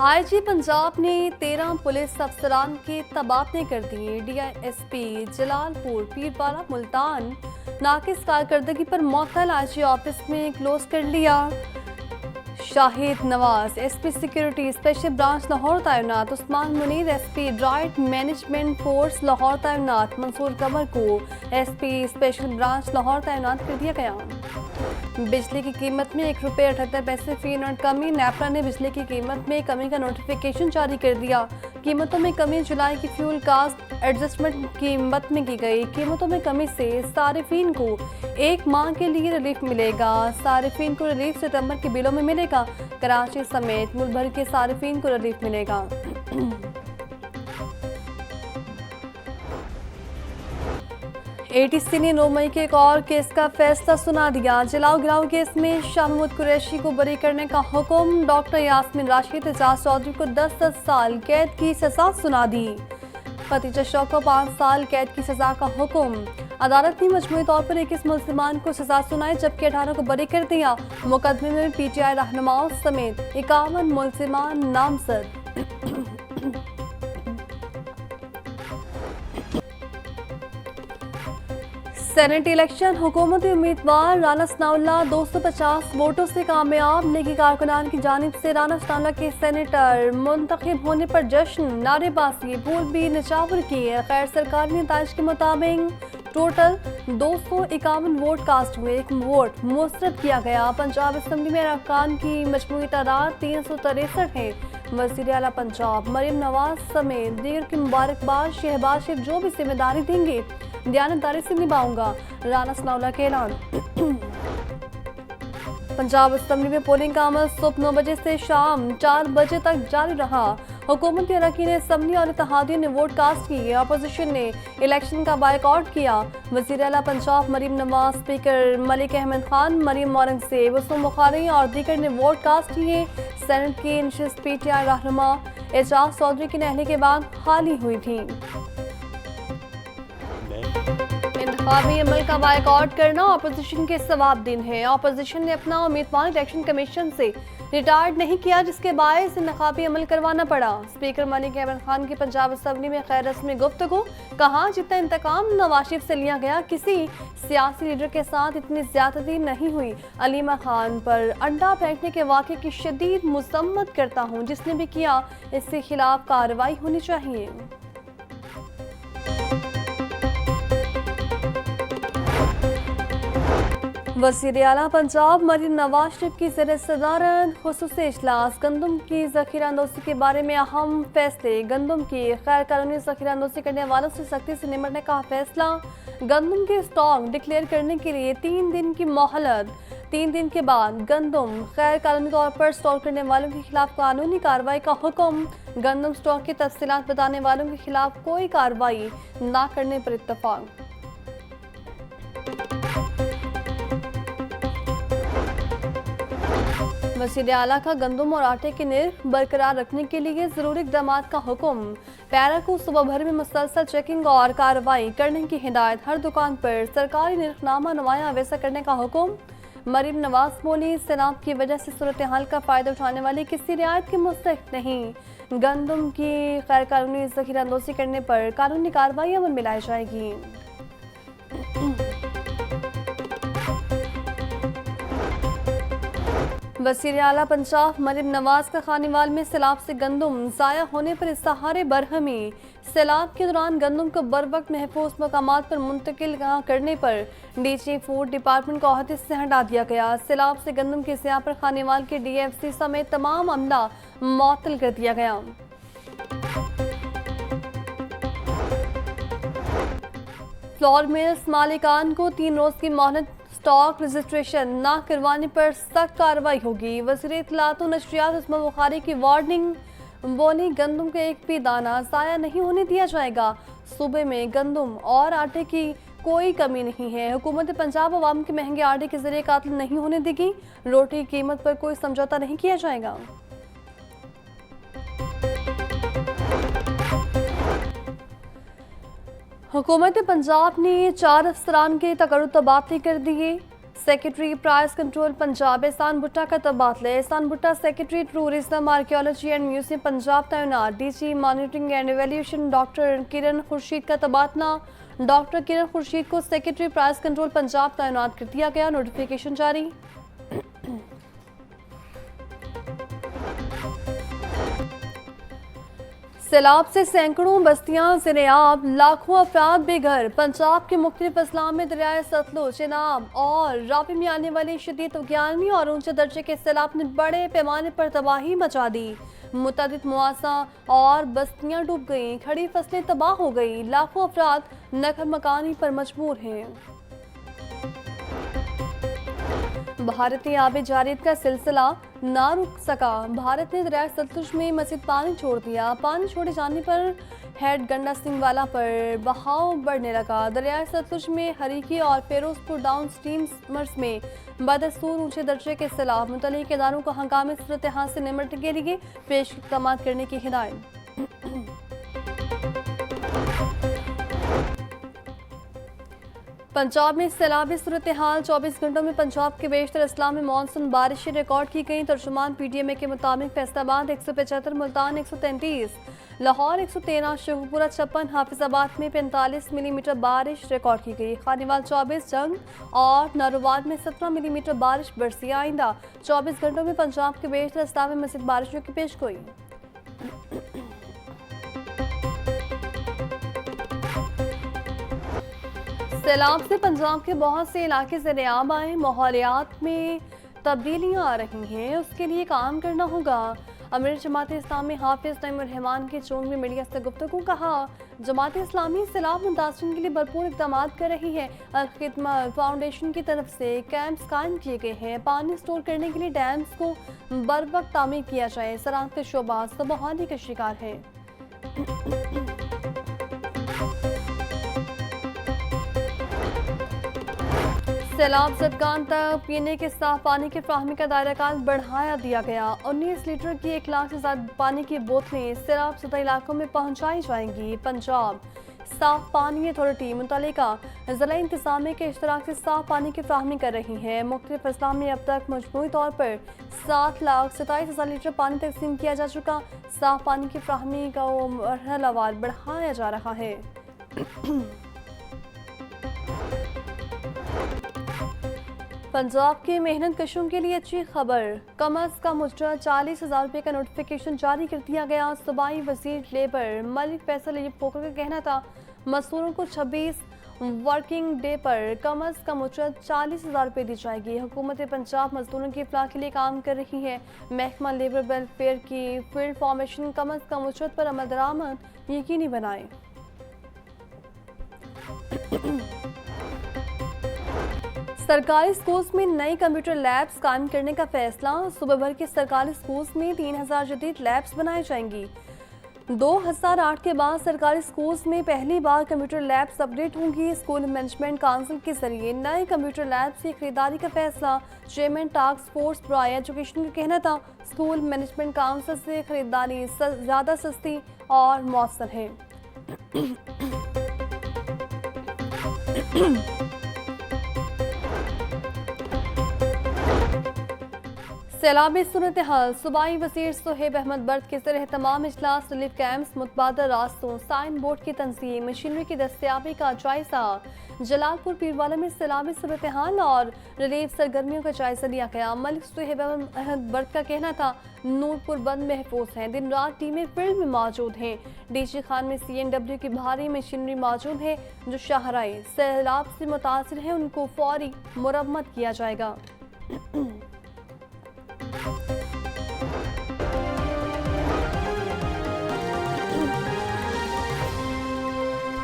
IG Punjab ने 13 police अफसरान के तबादले कर दिए। डीआईएसपी जलालपुर पीरपारा मुल्तान नाकिस कारकर्दगी पर मौतल आईजी ऑफिस में क्लोज कर लिया। Shahid Nawaz SP security special branch Lahore तैनात, उस्मान मुनीर एसपी ड्राइट मैनेजमेंट फोर्स लाहौर तैनात, मंसूर कमर को एसपी स्पेशल ब्रांच लाहौर तैनात कर दिया गया। बिजली की कीमत में ₹1.78 फी यूनिट कमी। नेपरा ने बिजली की कीमत में कमी का नोटिफिकेशन जारी कर दिया। कीमतों में कमी जुलाई की फ्यूल कास्ट एडजस्टमेंट कीमत में की गई। कीमतों में कमी से सारिफीन को एक माह के लिए रिलीफ मिलेगा। सारिफीन को रिलीफ सितंबर के बिलों में मिलेगा। कराची समेत मुल्क भर के सारिफीन को रिलीफ मिलेगा। एटीसी ने 9 मई के एक और केस का फैसला सुना दिया। जलाओ गिराओ केस में शाह महमूद कुरैशी को बरी करने का हुक्म। डॉक्टर यास्मीन राशिद एजाज चौधरी को 10 साल कैद की सजा सुना दी। खतीजा शौक को 5 साल कैद की सजा का हुक्म। अदालत ने मजमूई तौर पर 21 मुल्जिमान को सजा सुनाई, जबकि 18 को बरी कर दिया। मुकदमे में पीटीआई रहनुमाओं समेत 51 मुल्जिमान नामजद। सेनेट इलेक्शन हुकूमती उम्मीदवार राना सनाउल्लाह 250 वोटों से कामयाब। लीगी कारकुनान की जानिब से राना सनाउल्लाह के सेनेटर मुंतखब होने पर जश्न, नारेबाजी, फूल भी निछावर किए। खैर सरकारी नताइज के मुताबिक टोटल 251 वोट कास्ट हुए, 1 वोट मुस्तरद किया गया। पंजाब असम्बली में अरकान की मजमूई तादाद 363 है। वज़ीर आला पंजाब मरीम नवाज समेत दीगर की मुबारकबाद। शहबाज शरीफ जो भी जिम्मेदारी देंगे दयानतदारी से निभाऊंगा, राना सनाउल्लाह के ऐलान। पंजाब असम्बली में पोलिंग का अमल सुबह 9 बजे से शाम 4 बजे तक जारी रहा। हुकूमती अरकान असम्बली और इत्तेहादियों ने वोट कास्ट किए। अपोजिशन ने इलेक्शन का बायकॉट किया। वज़ीर आला पंजाब मरीम नवाज, स्पीकर मलिक अहमद खान, मरीम औरंगजेब, उस्मान बुखारी और दीगर ने वोट कास्ट किए। सेनेट की नशिस्त पीटीआई रहनुमा एजाज चौधरी की नहले के बाद खाली हुई थी। इंतखाबी अमल का बायकॉट करना अपोजिशन के सवाब दिन है। अपोजिशन ने अपना उम्मीदवार इलेक्शन कमीशन से रिटायर्ड नहीं किया, जिसके बायस इंतखाबी अमल करवाना पड़ा। स्पीकर मलिक अहमद खान की पंजाब असम्बली में खैर रस्मी गुफ्तगू, कहा जितना इंतकाम नवाज शरीफ से लिया गया किसी सियासी लीडर के साथ इतनी ज्यादती नहीं हुई। अलीमा खान पर अंडा फेंकने के वाक़े की शदीद मुज़म्मत करता हूँ, जिसने भी किया इसके खिलाफ कार्रवाई होनी चाहिए। वज़ीर आला पंजाब मरीम नवाज शरीफ की ज़ेर सदारत खुसूसी इजलास। गंदम की ज़ख़ीरा अंदोज़ी के बारे में अहम फैसले। गंदम की गैर कानूनी ज़ख़ीरा अंदोज़ी करने वालों से सख्ती से निपटने का फैसला। गंदम के स्टॉक डिक्लेयर करने के लिए 3 दिन की मोहलत। 3 दिन के बाद गंदम गैर कानूनी तौर पर स्टॉक करने वालों के खिलाफ कानूनी कार्रवाई का हुक्म। गंदम स्टॉक की तफसीलात बताने वालों के खिलाफ कोई कार्रवाई न करने पर इत्तफाक। वज़ीर आला का गंदम और आटे के निर्ख बरकरार रखने के लिए ज़रूरी इक़दाम का हुक्म। पैरा को सुबह भर में मुसलसल चेकिंग और कार्रवाई करने की हिदायत। हर दुकान पर सरकारी निर्खनामा नुमाया वैसा करने का हुक्म। मरीम नवाज बोली, सेनाब की वजह से सूरत हाल का फ़ायदा उठाने वाले किसी रियायत के मुस्तहिक़ नहीं। गंदम की गैर कानूनी ज़ख़ीरा अंदोज़ी करने पर कानूनी कार्रवाई अमल में लाई जाएगी। वज़ीर आला पंजाब मरीम नवाज का खानीवाल में सैलाब से गंदम ज़ाया होने पर इज़हार बरहमी। सैलाब के दौरान गंदम को बर वक्त महफूज मकामात पर मुंतकिल करने पर डीजी फूड डिपार्टमेंट को अहदे से हटा दिया गया। सैलाब से गंदम के ज़िया पर खानीवाल के डीएफसी समेत तमाम अमला मुअत्तल कर दिया गया। फ्लोर मिल्स मालिकान को 3 रोज़ की मोहलत। स्टॉक रजिस्ट्रेशन न करवाने पर सख्त कार्रवाई होगी। वज़ीर इत्तलात व नशरियात उस्मान बुखारी की वार्निंग। बोली, गंदम का एक भी दाना ज़ाया नहीं होने दिया जाएगा। सूबे में गंदम और आटे की कोई कमी नहीं है। हुकूमत पंजाब अवाम के महंगे आटे के जरिए कातिल नहीं होने देगी। रोटी की कीमत पर कोई समझौता नहीं किया जाएगा। हुकूमत पंजाब ने 4 अफसरान के तकर्रुर तबादले कर दिए। सेक्रेटरी प्राइस कंट्रोल पंजाब एहसान भुट्टा का तबादला। Ehsan Bhutta secretary tourism archaeology and museum Punjab तैनात। DG monitoring and evaluation doctor Kiran Khurshid का तबादला। डॉक्टर किरण खुर्शीद को सेक्रेटरी प्राइस कंट्रोल पंजाब तैनात कर दिया गया। नोटिफिकेशन जारी। सैलाब से सैकड़ों बस्तियां ज़िरेआब, लाखों अफराद बेघर। पंजाब के मुख्तलिफ अजला में दरियाए सतलुज, चेनाब और रावी में आने वाली शदीद उग्यानी और ऊंचे दर्जे के सैलाब ने बड़े पैमाने पर तबाही मचा दी। मुतअद्दिद मुआसा और बस्तियां डूब गईं, खड़ी फसलें तबाह हो गई, लाखों अफराद नकल मकानी पर मजबूर हैं। भारतीय आबे जारियत का सिलसिला ना रुक सका। भारत ने दरिया सतलुज में मजीद पानी छोड़ दिया। पानी छोड़े जाने पर हेड गंडा सिंह वाला पर बहाव बढ़ने लगा। दरिया सतलुज में हरीकी और फिरोजपुर डाउन स्ट्रीमर्स में बदस्तूर ऊंचे दर्जे के सैलाब। मुतल्लिक इदारों को हंगामी सूरत हाल से निपटने के लिए पेश इक़दाम करने की हिदायत। पंजाब में सैलाबी सूरत हाल। 24 घंटों में पंजाब के बेशतर अजला में मानसून बारिशें रिकॉर्ड की गई। तर्जुमान PTMA के मुताबिक फैसलाबाद 175, मुल्तान 133, लाहौर 113, शेखपुरा 56, हाफिजाबाद में 45 मिलीमीटर बारिश रिकॉर्ड की गई। खानीवाल 24, जंग और नारोवाल में 17 मिलीमीटर बारिश बरसी। आइंदा 24 घंटों में पंजाब के बेशतर अजला में मज़ीद बारिशों की पेशगोई। सैलाब से पंजाब के बहुत से इलाके ज़िरेआब आए। माहौलियात में तब्दीलियाँ आ रही हैं, उसके लिए काम करना होगा। अमीर जमात इस्लामी हाफिज नईमुर-रहमान के चुनावी मीडिया से गुफ्तगू। कहा, जमात इस्लामी सैलाब मुतासरीन के लिए भरपूर इक़दाम कर रही है। अल-खिदमत फाउंडेशन की तरफ से कैंप्स कायम किए गए हैं। पानी स्टोर करने के लिए डैम्स को बर वक्त तामीर किया जाए। सराहत के शोबा तबाही का शिकार है। सैलाब ज़दगान तक पीने के साफ पानी की फ्राहमी का दायरा कार बढ़ाया दिया गया। 19 लीटर की 1 लाख से ज़्यादा पानी की बोतलें सैलाब ज़दा इलाकों में पहुंचाई जाएंगी। पंजाब साफ पानी अथॉरिटी मुतल्लिका ज़िला इंतज़ामिया के इश्तराक से साफ पानी की फ्राहमी कर रही है। मुख्तलिफ अजला में अब तक मजमूई तौर पर 7,27,000 लीटर पानी तकसीम किया जा चुका। साफ पानी की फ्राहमी का मरहलावार बढ़ाया जा रहा है। पंजाब के मेहनत कशों के लिए अच्छी खबर। कम अज़ कम उजरत 40,000 रुपये का नोटिफिकेशन जारी कर दिया गया। सूबाई वजीर लेबर मलिक फैसल अली फोकर का कहना था, मजदूरों को 26 वर्किंग डे पर कम अज़ कम उजरत 40,000 रुपये दी जाएगी। हुकूमत पंजाब मजदूरों की फलाह के लिए काम कर रही है। महकमा लेबर वेलफेयर की फील्ड फॉर्मेशन कम अज़ कम उजरत पर अमल दरामद यकीनी बनाए। सरकारी स्कूल्स में नई कंप्यूटर लैब्स कायम करने का फैसला। सूबे भर के सरकारी स्कूल्स में 3,000 जदीद लैब्स बनाई जाएंगी। 2008 के बाद सरकारी स्कूल्स में पहली बार कंप्यूटर लैब्स अपग्रेड होंगी। स्कूल मैनेजमेंट काउंसिल के जरिए नए कंप्यूटर लैब्स की खरीदारी का फैसला। चेयरमैन टास्क फोर्स ब्राय एजुकेशन का कहना था, स्कूल मैनेजमेंट काउंसिल से खरीदारी ज़्यादा सस्ती और मौसर है। सैलाबी सूरत हाल। सूबाई वज़ीर सुहेब अहमद बर्द के ज़रिए तमाम इजलास, रिलीफ कैंप्स, मुतबादल रास्तों, साइन बोर्ड की तंजीम, मशीनरी की दस्तियाबी का जायजा। जलालपुर पीरवाला में सैलाबी सूरत हाल और रिलीफ सरगर्मियों का जायजा लिया गया। मलिक सुहेब अहमद बर्द का कहना था, नूरपुर बंद महफूज हैं, दिन रात टीमें फील्ड में मौजूद हैं। डीजी खान में CNW की भारी मशीनरी मौजूद है। जो शाहराई सैलाब से मुतासिर हैं उनको फौरी मुरम्मत किया जाएगा।